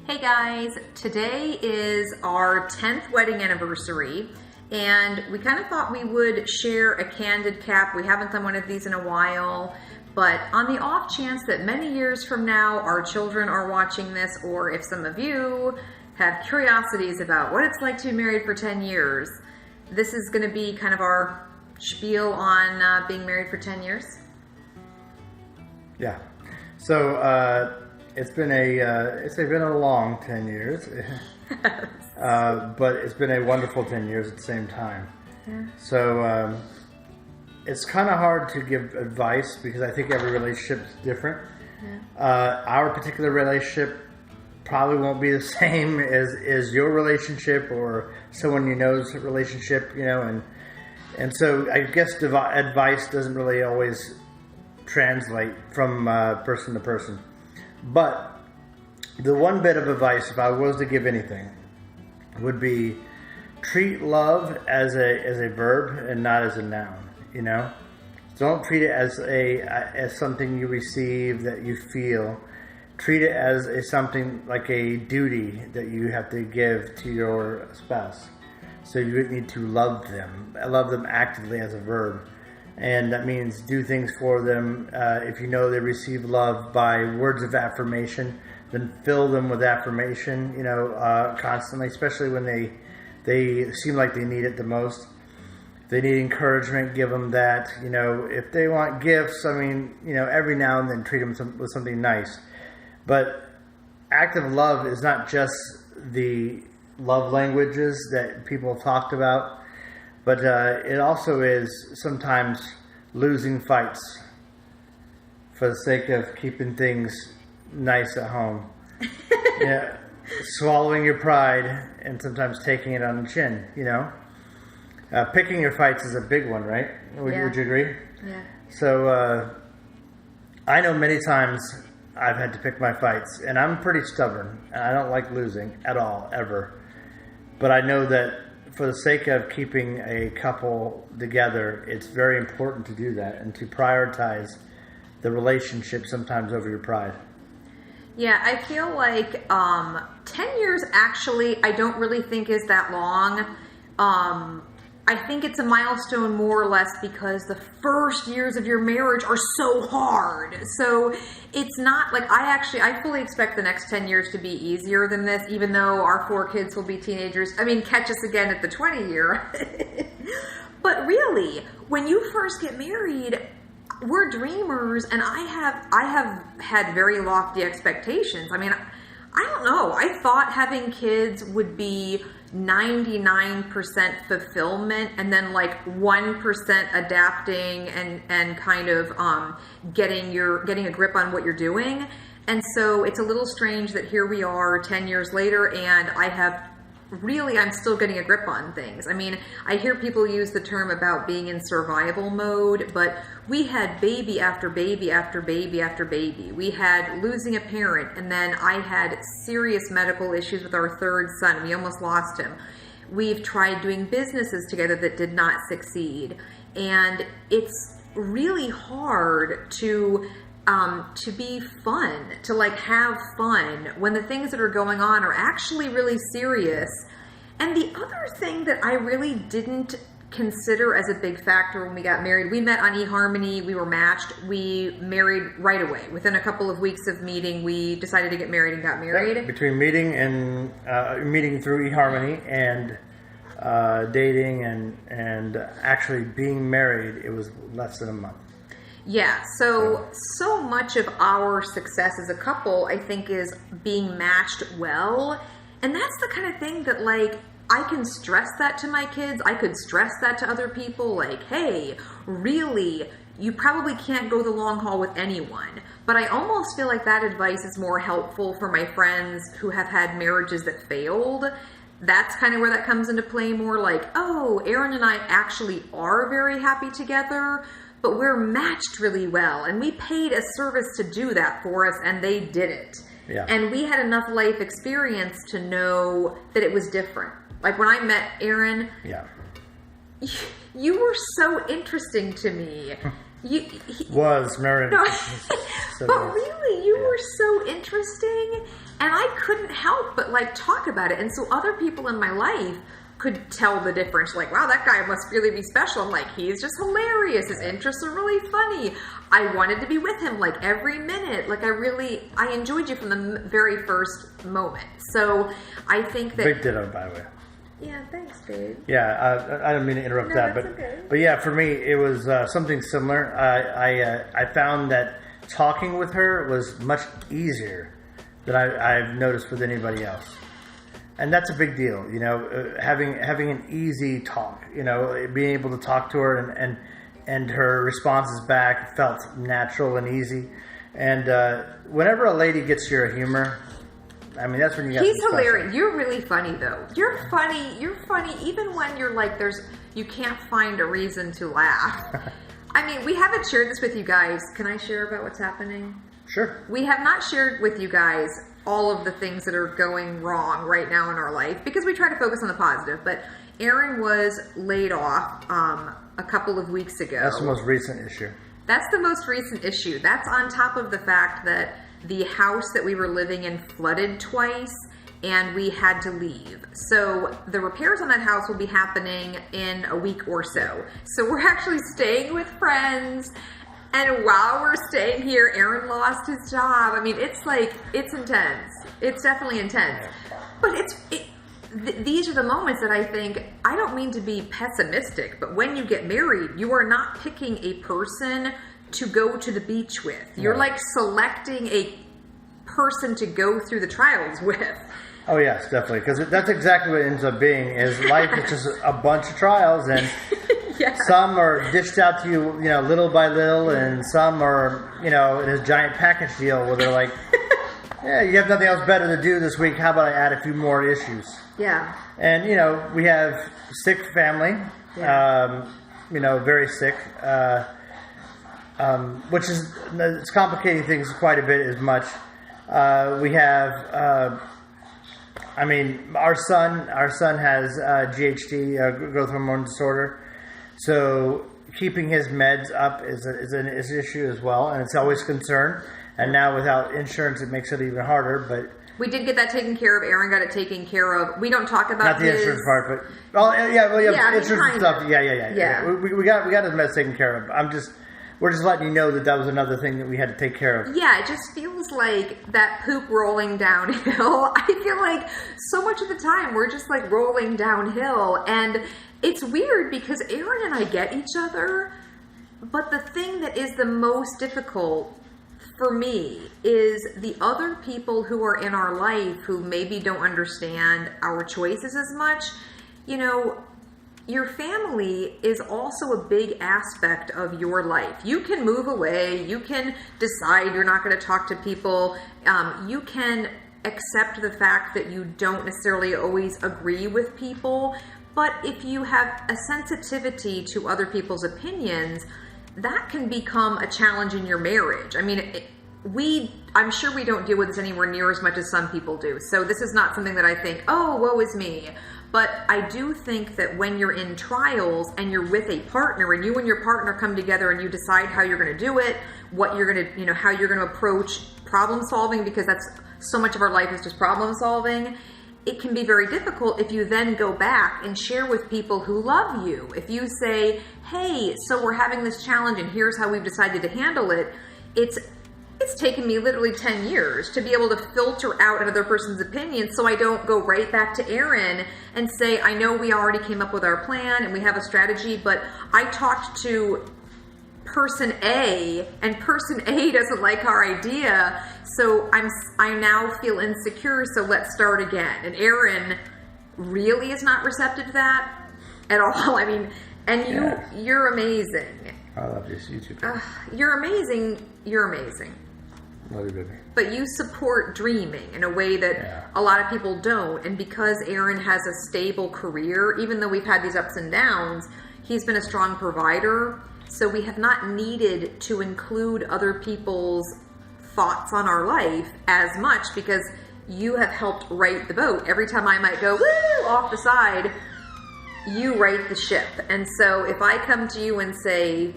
Hey guys, today is our 10th wedding anniversary and we kind of thought we would share a candid cap. We haven't done one of these in a while, but on the off chance that many years from now our children are watching this, or if some of you have curiosities about what it's like to be married for 10 years, this is going to be kind of our spiel on being married for 10 years. Yeah. So it's been a long 10 years, but it's been a wonderful 10 years at the same time. Yeah. So it's kind of hard to give advice because I think every relationship is different. Yeah. Our particular relationship probably won't be the same as your relationship or someone you know's relationship, and so I guess advice doesn't really always translate from person to person. But the one bit of advice, if I was to give anything, would be treat love as a verb and not as a noun. Don't treat it as something you receive that you feel. Treat it as something like a duty that you have to give to your spouse. So you need to love them actively as a verb. And that means do things for them. If you know they receive love by words of affirmation, then fill them with affirmation, constantly, especially when they seem like they need it the most. If they need encouragement, give them that. If they want gifts, every now and then treat them with something nice. But active love is not just the love languages that people have talked about. But it also is sometimes losing fights for the sake of keeping things nice at home. Yeah, swallowing your pride and sometimes taking it on the chin, Picking your fights is a big one, right? Would you agree? Yeah. So I know many times I've had to pick my fights, and I'm pretty stubborn, and I don't like losing at all, ever. But I know that for the sake of keeping a couple together, it's very important to do that and to prioritize the relationship sometimes over your pride. Yeah, I feel like 10 years actually I don't really think is that long. I think it's a milestone more or less because the first years of your marriage are so hard. So it's not like I fully expect the next 10 years to be easier than this, even though our 4 kids will be teenagers. Catch us again at the 20 year. But really, when you first get married, we're dreamers, and I have had very lofty expectations. I don't know. I thought having kids would be 99% fulfillment and then 1% adapting and kind of getting a grip on what you're doing. And so it's a little strange that here we are 10 years later and I'm still getting a grip on things. I hear people use the term about being in survival mode, but we had baby after baby after baby after baby. We had losing a parent, and then I had serious medical issues with our 3rd son. We almost lost him. We've tried doing businesses together that did not succeed. And it's really hard to be fun, to have fun when the things that are going on are actually really serious. And the other thing that I really didn't consider as a big factor when we got married, we met on eHarmony, we were matched, we married right away. Within a couple of weeks of meeting, we decided to get married and got married. Between meeting through eHarmony and dating and actually being married, it was less than a month. Yeah, so much of our success as a couple, I think, is being matched well. And that's the kind of thing that, I can stress that to my kids. I could stress that to other people, hey, really, you probably can't go the long haul with anyone. But I almost feel like that advice is more helpful for my friends who have had marriages that failed. That's kind of where that comes into play more, oh, Aaron and I actually are very happy together, but we're matched really well, and we paid a service to do that for us, and they did it. Yeah. And we had enough life experience to know that it was different. When I met Aaron, you were so interesting to me. Was married. No, but really, you were so interesting, and I couldn't help but like talk about it. And so other people in my life could tell the difference. Like, wow, that guy must really be special. I'm like, he's just hilarious. His interests are really funny. I wanted to be with him like every minute. Like I enjoyed you from the very first moment. So I think that... Big ditto, by the way. Yeah, thanks, dude. Yeah, I didn't mean to interrupt that, but okay. But yeah, for me it was something similar. I found that talking with her was much easier than I've noticed with anybody else, and that's a big deal. You know, having an easy talk. You know, being able to talk to her and her responses back felt natural and easy. And whenever a lady gets your humor, I mean, that's when you got. He's hilarious. You're really funny, though. You're funny. You're funny, even when you're like, you can't find a reason to laugh. I mean, we haven't shared this with you guys. Can I share about what's happening? Sure. We have not shared with you guys all of the things that are going wrong right now in our life because we try to focus on the positive. But Aaron was laid off a couple of weeks ago. That's the most recent issue. That's the most recent issue. That's on top of the fact that the house that we were living in flooded twice and we had to leave. So the repairs on that house will be happening in a week or so. So we're actually staying with friends. And while we're staying here, Aaron lost his job. I mean, it's intense. It's definitely intense. But these are the moments that I think, I don't mean to be pessimistic, but when you get married, you are not picking a person to go to the beach with. You're like selecting a person to go through the trials with. Oh yes, definitely, because that's exactly what it ends up being. Is life is just a bunch of trials, and some are dished out to you, you know, little by little, and some are, you know, in this giant package deal where they're like, yeah, you have nothing else better to do this week. How about I add a few more issues? Yeah. And you know, we have sick family. Yeah. You know, very sick. Which is, it's complicating things quite a bit as much. We have, I mean, our son has GHD, growth hormone disorder. So keeping his meds up is an issue as well, and it's always a concern. And now without insurance, it makes it even harder. But we did get that taken care of. Aaron got it taken care of. We don't talk about not the insurance part, but insurance and stuff. Yeah. We got his meds taken care of. We're just letting you know that was another thing that we had to take care of. Yeah, it just feels like that poop rolling downhill. I feel like so much of the time we're just like rolling downhill. And it's weird because Aaron and I get each other, but the thing that is the most difficult for me is the other people who are in our life who maybe don't understand our choices as much. You know, your family is also a big aspect of your life. You can move away. You can decide you're not going to talk to people. You can accept the fact that you don't necessarily always agree with people. But if you have a sensitivity to other people's opinions, that can become a challenge in your marriage. I mean, I'm sure we don't deal with this anywhere near as much as some people do. So this is not something that I think, oh, woe is me. But I do think that when you're in trials and you're with a partner and you and your partner come together and you decide how you're going to do it, what you're going to, you know, how you're going to approach problem solving, because that's so much of our life is just problem solving. It can be very difficult if you then go back and share with people who love you. If you say, hey, so we're having this challenge and here's how we've decided to handle it. It's taken me literally 10 years to be able to filter out another person's opinion so I don't go right back to Aaron and say, I know we already came up with our plan and we have a strategy, but I talked to person A and person A doesn't like our idea, so I now feel insecure, so let's start again. And Aaron really is not receptive to that at all. I mean, and you're amazing. I love this YouTube. You're amazing. You're amazing. Love you, baby. But you support dreaming in a way that a lot of people don't. And because Aaron has a stable career, even though we've had these ups and downs, he's been a strong provider. So we have not needed to include other people's thoughts on our life as much because you have helped right the boat. Every time I might go, woo, off the side, you right the ship. And so if I come to you and say,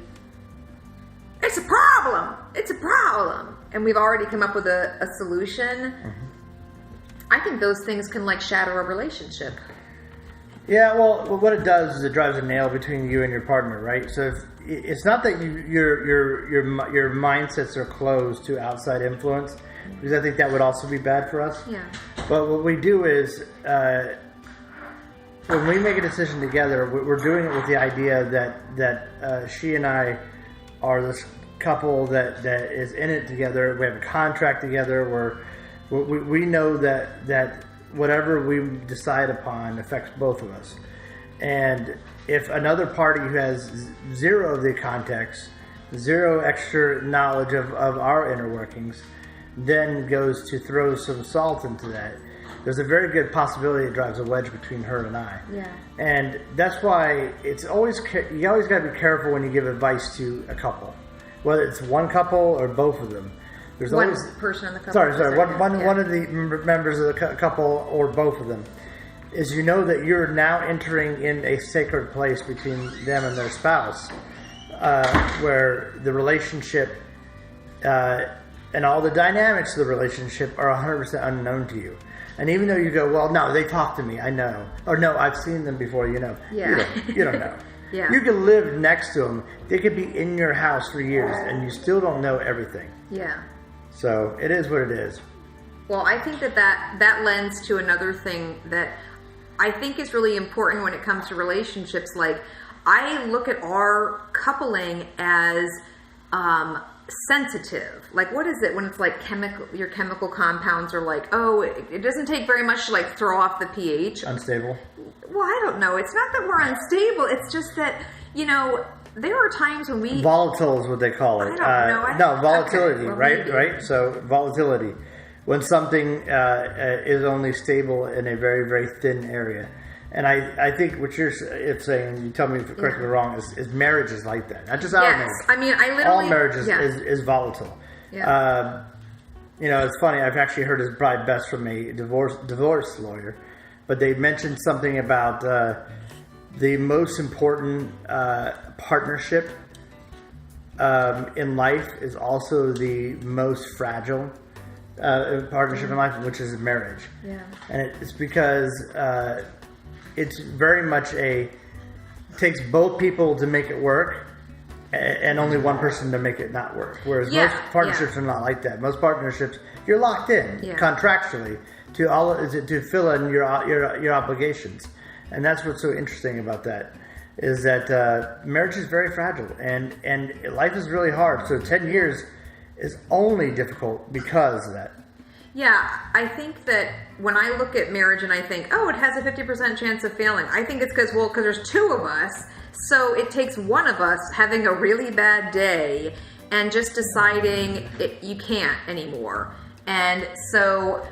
it's a problem, and we've already come up with a solution, I think those things can like shatter a relationship. Yeah, well, what it does is it drives a nail between you and your partner, right? So it's not that your mindsets are closed to outside influence, because I think that would also be bad for us. Yeah. But what we do is, when we make a decision together, we're doing it with the idea that she and I are this couple that is in it together. We have a contract together. We know that whatever we decide upon affects both of us. And if another party who has zero of the context, zero extra knowledge of our inner workings, then goes to throw some salt into that, there's a very good possibility it drives a wedge between her and I. Yeah. And that's why you always got to be careful when you give advice to a couple, whether it's one couple or both of them. There's one always person in the couple. Sorry. One of the members of the couple or both of them is, you know, that you're now entering in a sacred place between them and their spouse, where the relationship and all the dynamics of the relationship are 100% unknown to you. And even though you go, well, no, they talk to me, I know, or no, I've seen them before, you know, Yeah. you don't know. Yeah. You can live next to them. They could be in your house for years, and you still don't know everything. Yeah. So it is what it is. Well, I think that lends to another thing that I think is really important when it comes to relationships. Like, I look at our coupling as sensitive. Like, what is it when it's like your chemical compounds are like, oh, it doesn't take very much to like throw off the pH. Unstable? Well, I don't know. It's not that we're unstable. It's just that, you know, there are times when we... Volatile is what they call it. I don't know. Volatility, Okay, well, right? maybe. Right? So volatility. When something is only stable in a very, very thin area. And I think what you're saying, you tell me if correct me wrong, is marriage is like that. Not just our marriage. I mean, I literally... All marriage is volatile. Yeah. You know, it's funny. I've actually heard this probably best from a divorce lawyer. But they mentioned something about the most important partnership in life is also the most fragile partnership in life, which is marriage. Yeah. And it's because it's very much takes both people to make it work, and only one person to make it not work. Whereas most partnerships are not like that. Most partnerships, you're locked in contractually to fill in your obligations, and that's what's so interesting about that. Is that marriage is very fragile, and life is really hard. So 10 years is only difficult because of that. Yeah, I think that when I look at marriage and I think, oh, it has a 50% chance of failing, I think it's because there's two of us, so it takes one of us having a really bad day and just deciding you can't anymore. And so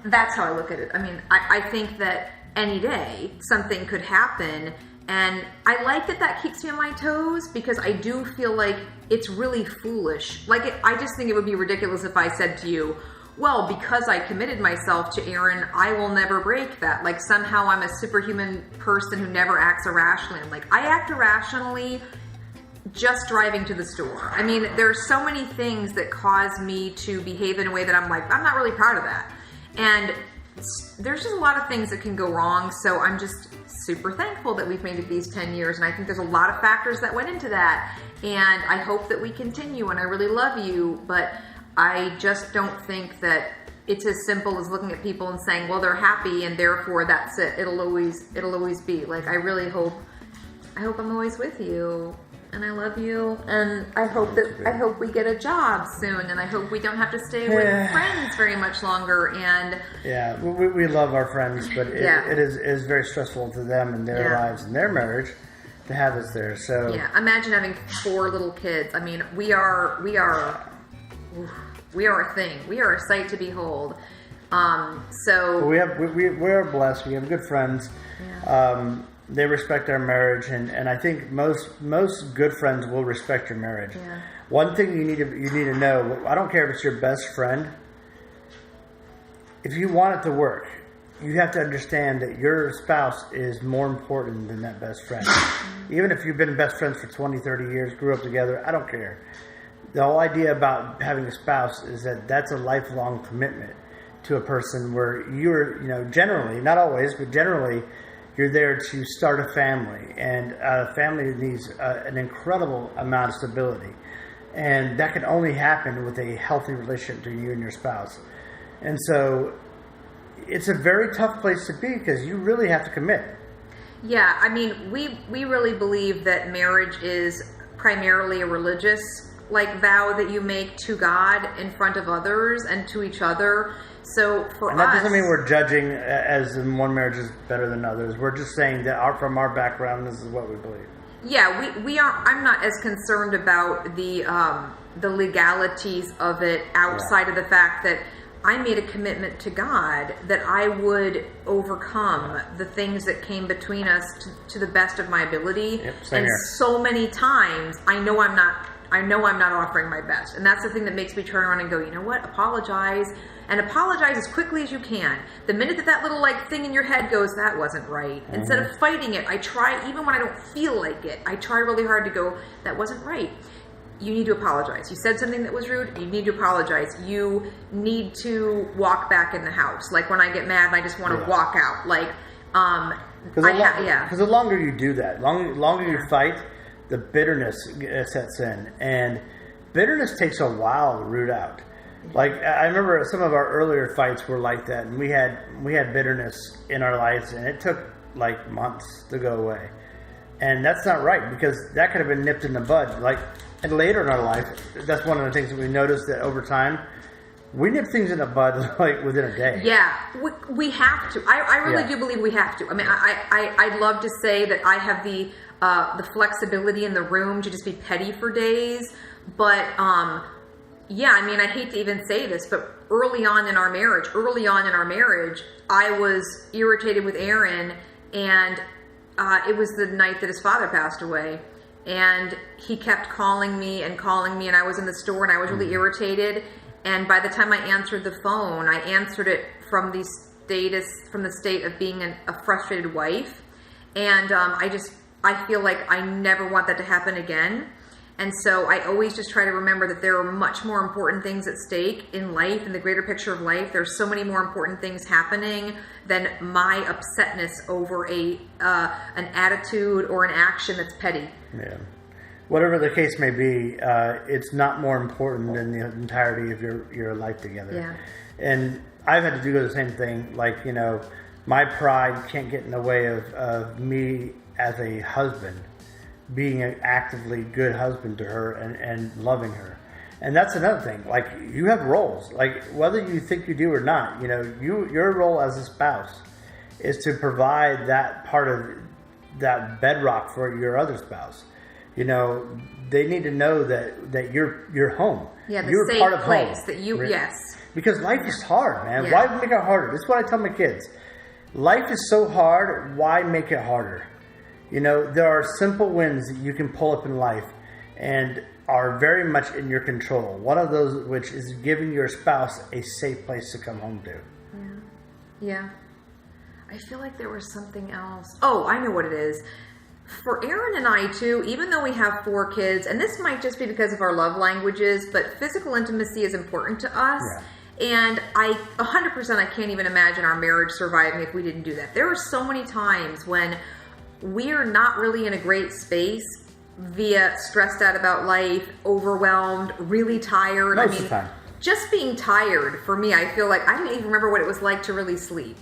that's how I look at it. I mean, I think that any day something could happen, and I like that keeps me on my toes, because I do feel like it's really foolish. Like, I just think it would be ridiculous if I said to you, well, because I committed myself to Aaron, I will never break that. Like, somehow I'm a superhuman person who never acts irrationally. I'm like, I act irrationally just driving to the store. I mean, there's so many things that cause me to behave in a way that I'm like, I'm not really proud of that. And there's just a lot of things that can go wrong. So I'm just super thankful that we've made it these 10 years. And I think there's a lot of factors that went into that. And I hope that we continue, and I really love you. But I just don't think that it's as simple as looking at people and saying, well, they're happy and therefore that's it. It'll always be. Like, I really hope I'm always with you, and I love you, and I hope we get a job soon, and I hope we don't have to stay with friends very much longer. And yeah, we love our friends, but it is very stressful to them and their lives and their marriage to have us there. So yeah, imagine having 4 little kids. I mean, we are a thing. We are a sight to behold. So we are blessed. We have good friends. Yeah. They respect our marriage, and I think most good friends will respect your marriage. Yeah. One thing you need to know, I don't care if it's your best friend, if you want it to work, you have to understand that your spouse is more important than that best friend. Even if you've been best friends for 20, 30 years, grew up together, I don't care. The whole idea about having a spouse is that that's a lifelong commitment to a person where you're, generally, not always, but generally, you're there to start a family. And a family needs an incredible amount of stability. And that can only happen with a healthy relationship between you and your spouse. And so it's a very tough place to be because you really have to commit. Yeah, I mean, we really believe that marriage is primarily a religious vow that you make to God in front of others and to each other. So for us, and that doesn't mean we're judging as in one marriage is better than others. We're just saying that from our background, this is what we believe. Yeah, we are. I'm not as concerned about the legalities of it outside of the fact that I made a commitment to God that I would overcome the things that came between us to the best of my ability. Yep, same and here. So many times, I know I'm not offering my best, and that's the thing that makes me turn around and go, you know what? Apologize, and apologize as quickly as you can. The minute that little thing in your head goes, that wasn't right. Mm-hmm. Instead of fighting it, I try, even when I don't feel like it, I try really hard to go, that wasn't right. You need to apologize. You said something that was rude. You need to apologize. You need to walk back in the house. Like when I get mad and I just want to walk out. Because the longer you do that, longer you fight, the bitterness sets in, and bitterness takes a while to root out. Like I remember some of our earlier fights were like that, and we had bitterness in our lives, and it took months to go away. And that's not right, because that could have been nipped in the bud. And later in our life, that's one of the things that we noticed, that over time, we nip things in the bud within a day. Yeah, we have to. I really do believe we have to. I mean, I'd love to say that I have the flexibility in the room to just be petty for days, but yeah, I mean, I hate to even say this, but early on in our marriage, I was irritated with Aaron, and it was the night that his father passed away. And he kept calling me, and I was in the store, and I was really irritated. And by the time I answered the phone, I answered it from the state of being a frustrated wife. And I feel like I never want that to happen again. And so I always just try to remember that there are much more important things at stake in life, in the greater picture of life. There's so many more important things happening than my upsetness over an attitude or an action that's petty. Yeah. Whatever the case may be, it's not more important than the entirety of your life together. Yeah. And I've had to do the same thing. My pride can't get in the way of me as a husband being an actively good husband to her and loving her. And that's another thing. You have roles. Whether you think you do or not, your role as a spouse is to provide that part of that bedrock for your other spouse. They need to know that you're home. Yeah, the you're safe part of place home. that you, yes. Because life is hard, man. Yeah. Why make it harder? This is what I tell my kids. Life is so hard, why make it harder? There are simple wins that you can pull up in life and are very much in your control. One of those which is giving your spouse a safe place to come home to. Yeah. I feel like there was something else. Oh, I know what it is. For Aaron and I, too, even though we have 4 kids, and this might just be because of our love languages, but physical intimacy is important to us. Yeah. And 100%, I can't even imagine our marriage surviving if we didn't do that. There are so many times when we are not really in a great space via stressed out about life, overwhelmed, really tired. Most of the time. Just being tired, for me, I feel like I didn't even remember what it was like to really sleep.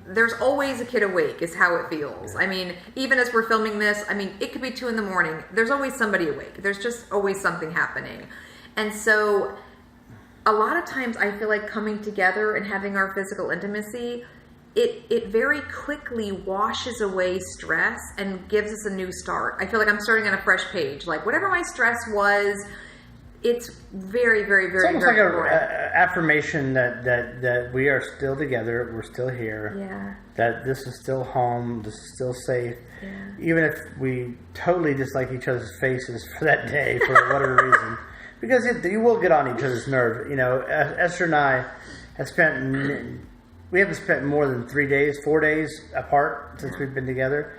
There's always a kid awake is how it feels. I mean, even as we're filming this, it could be 2 a.m. There's always somebody awake. There's just always something happening. And so a lot of times I feel like coming together and having our physical intimacy, it very quickly washes away stress and gives us a new start. I feel like I'm starting on a fresh page. Whatever my stress was, it's very, very, very, it's very almost like an affirmation that we are still together, we're still here, that this is still home, this is still safe, even if we totally dislike each other's faces for that day for whatever reason, because you will get on each other's nerve. Esther and I we haven't spent more than 4 days apart since we've been together,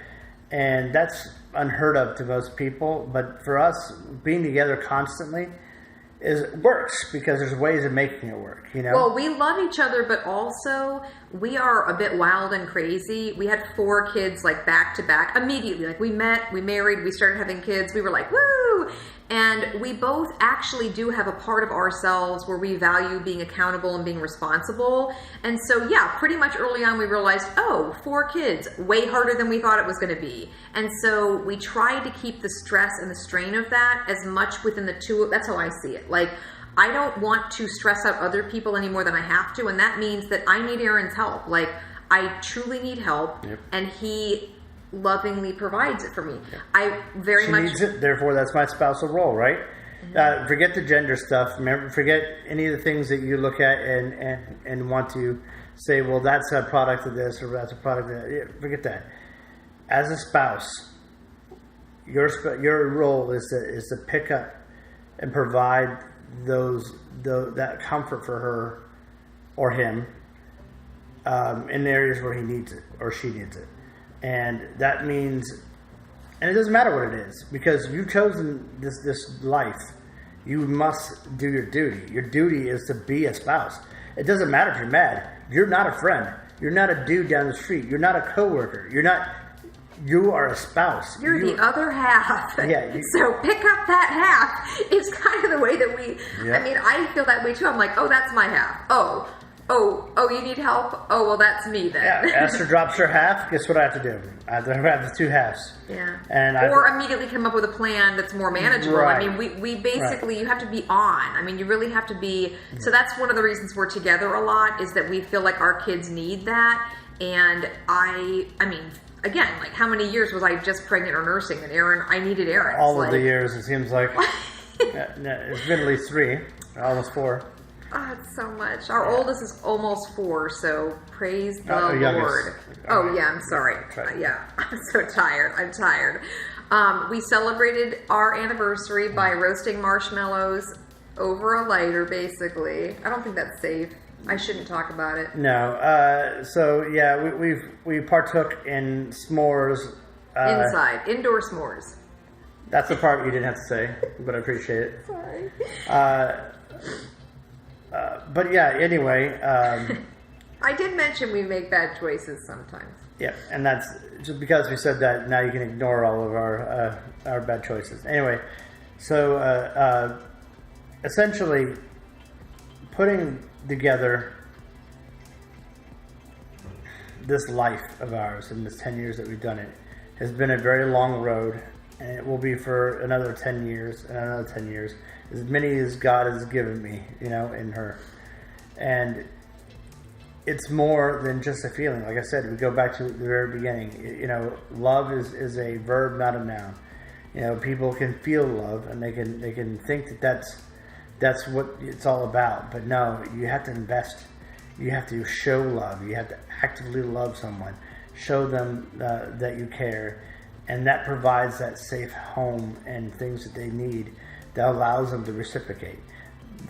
and that's unheard of to most people. But for us, being together constantly works because there's ways of making it work, you know? Well, we love each other, but also we are a bit wild and crazy. We had 4 kids like back to back immediately. Like we met, we married, we started having kids. We were like, woo! And we both actually do have a part of ourselves where we value being accountable and being responsible. And so, yeah, pretty much early on we realized, oh, 4 kids, way harder than we thought it was going to be. And so we tried to keep the stress and the strain of that as much within the two. That's how I see it. Like, I don't want to stress out other people any more than I have to. And that means that I need Aaron's help. Like, I truly need help. Yep. And he lovingly provides it for me. Yep. I very she much needs it, therefore that's my spousal role, right? Mm-hmm. Forget the gender stuff. Remember, forget any of the things that you look at and want to say, well, that's a product of this or that's a product of that. Yeah, forget that. As a spouse, your role is to pick up and provide that comfort for her or him in areas where he needs it or she needs it. And that means, and it doesn't matter what it is, because you've chosen this life. You must do your duty. Your duty is to be a spouse. It doesn't matter if you're mad. You're not a friend. You're not a dude down the street. You're not a coworker. You are a spouse. You're the other half. Yeah. So pick up that half. It's kind of the way that we, Yeah. I mean, I feel that way too. I'm like, oh, that's my half. Oh, you need help? Oh, well, that's me then. Yeah, Esther drops her half. Guess what I have to do? I have to have the 2 halves. Yeah. And or immediately come up with a plan that's more manageable. Right. I mean, we basically, Right. You have to be on. I mean, you really have to be. So that's one of the reasons we're together a lot, is that we feel like our kids need that. And I mean, again, like how many years was I just pregnant or nursing? And I needed Aaron. All of the years, it seems like. It's been at least 3, almost 4. Oh, it's so much. Our oldest is almost 4, so praise the Lord. Youngest. Oh, yeah, I'm sorry. Right. Yeah, I'm so tired. I'm tired. We celebrated our anniversary by roasting marshmallows over a lighter, basically. I don't think that's safe. I shouldn't talk about it. No. So, yeah, we partook in s'mores. Inside. Indoor s'mores. That's the part you didn't have to say, but I appreciate it. Sorry. But yeah, anyway. I did mention we make bad choices sometimes. Yeah, and that's just because we said that. Now you can ignore all of our bad choices. Anyway, so essentially, putting together this life of ours in this 10 years that we've done it has been a very long road, and it will be for another 10 years and another 10 years. As many as God has given me, in her. And it's more than just a feeling. Like I said, we go back to the very beginning. Love is a verb, not a noun. People can feel love, and they can think that that's what it's all about. But no, you have to invest. You have to show love. You have to actively love someone. Show them that you care. And that provides that safe home and things that they need that allows them to reciprocate.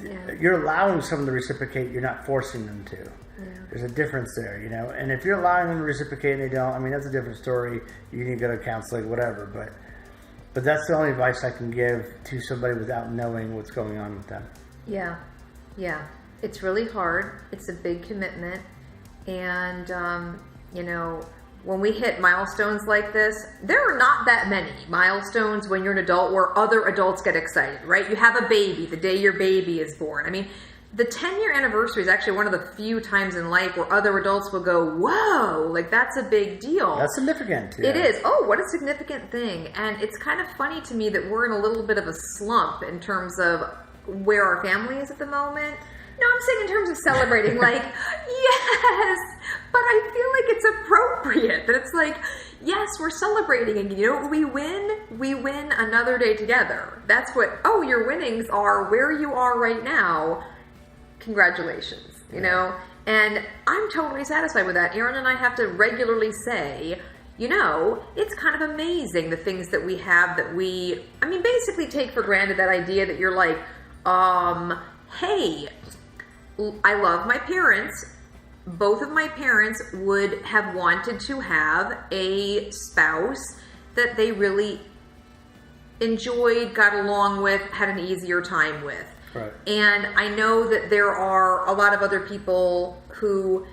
Yeah. You're allowing someone to reciprocate. You're not forcing them to. Yeah. There's a difference there, And if you're allowing them to reciprocate and they don't, I mean, that's a different story. You need to go to counseling, whatever. But that's the only advice I can give to somebody without knowing what's going on with them. Yeah. It's really hard. It's a big commitment. And, when we hit milestones like this, there are not that many milestones when you're an adult where other adults get excited, right? You have a baby the day your baby is born. I mean, the 10-year anniversary is actually one of the few times in life where other adults will go, whoa, like that's a big deal. That's significant. Yeah. It is. Oh, what a significant thing. And it's kind of funny to me that we're in a little bit of a slump in terms of where our family is at the moment. No, I'm saying in terms of celebrating, like, yes, but I feel like it's appropriate. That it's like, yes, we're celebrating, and you know what we win? We win another day together. That's what, your winnings are where you are right now. Congratulations, you know? And I'm totally satisfied with that. Aaron and I have to regularly say, it's kind of amazing the things that we have that we, basically take for granted that idea that you're like, hey, I love my parents. Both of my parents would have wanted to have a spouse that they really enjoyed, got along with, had an easier time with. Right. And I know that there are a lot of other people who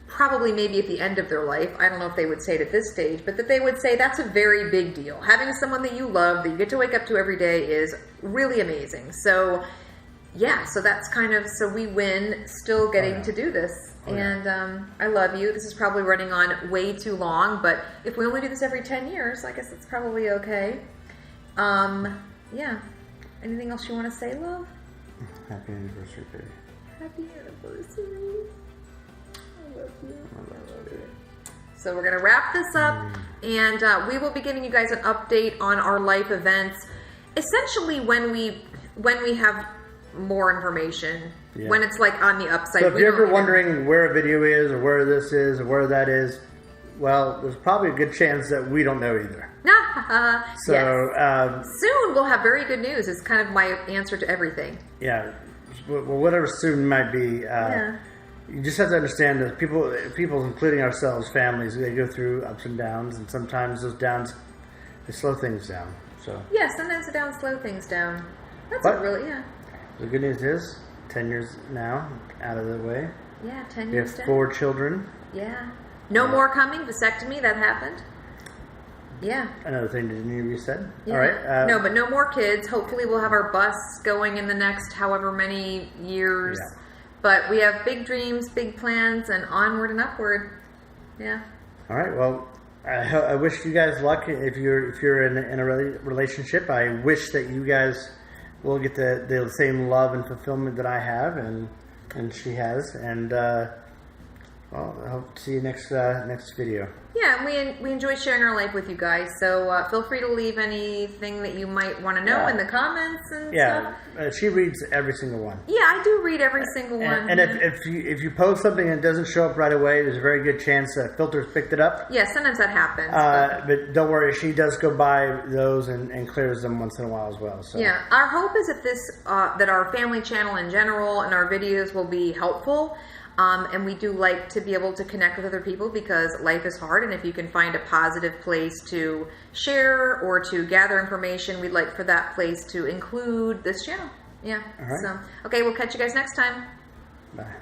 probably maybe at the end of their life, I don't know if they would say it at this stage, but that they would say that's a very big deal. Having someone that you love, that you get to wake up to every day is really amazing. So yeah, so that's kind of, so we win still getting to do this. And I love you. This is probably running on way too long, but if we only do this every 10 years, I guess it's probably okay. Yeah. Anything else you want to say, love? Happy anniversary, baby. Happy anniversary. I love you. So we're going to wrap this up, and we will be giving you guys an update on our life events, essentially when we have more information, when it's like on the upside. So if you're ever wondering where a video is, or where this is, or where that is, well, there's probably a good chance that we don't know either. So yes. Soon we'll have very good news. It's kind of my answer to everything. Yeah, well, whatever soon might be. You just have to understand that people, including ourselves, families, they go through ups and downs, and sometimes those downs, they slow things down. So yeah, sometimes the downs slow things down. That's really The good news is, 10 years now, out of the way. Yeah, 10 we years. We have 4 children. Yeah. No more coming. Vasectomy, that happened. Yeah. Another thing that need to be said. Yeah. All right. No, but no more kids. Hopefully we'll have our bus going in the next however many years. Yeah. But we have big dreams, big plans, and onward and upward. Yeah. All right. Well, I wish you guys luck if you're in a relationship. I wish that you guys will get the same love and fulfillment that I have and she has. And well, I hope to see you next video. Yeah, we enjoy sharing our life with you guys. So feel free to leave anything that you might want to know in the comments and stuff. She reads every single one. Yeah, I do read every single one. And if you post something and it doesn't show up right away, there's a very good chance that filters picked it up. Yeah, sometimes that happens. But don't worry, she does go by those and clears them once in a while as well. So. Yeah, our hope is that our family channel in general and our videos will be helpful. And we do like to be able to connect with other people because life is hard, and if you can find a positive place to share or to gather information, we'd like for that place to include this channel. Yeah. All right. So, okay, we'll catch you guys next time. Bye.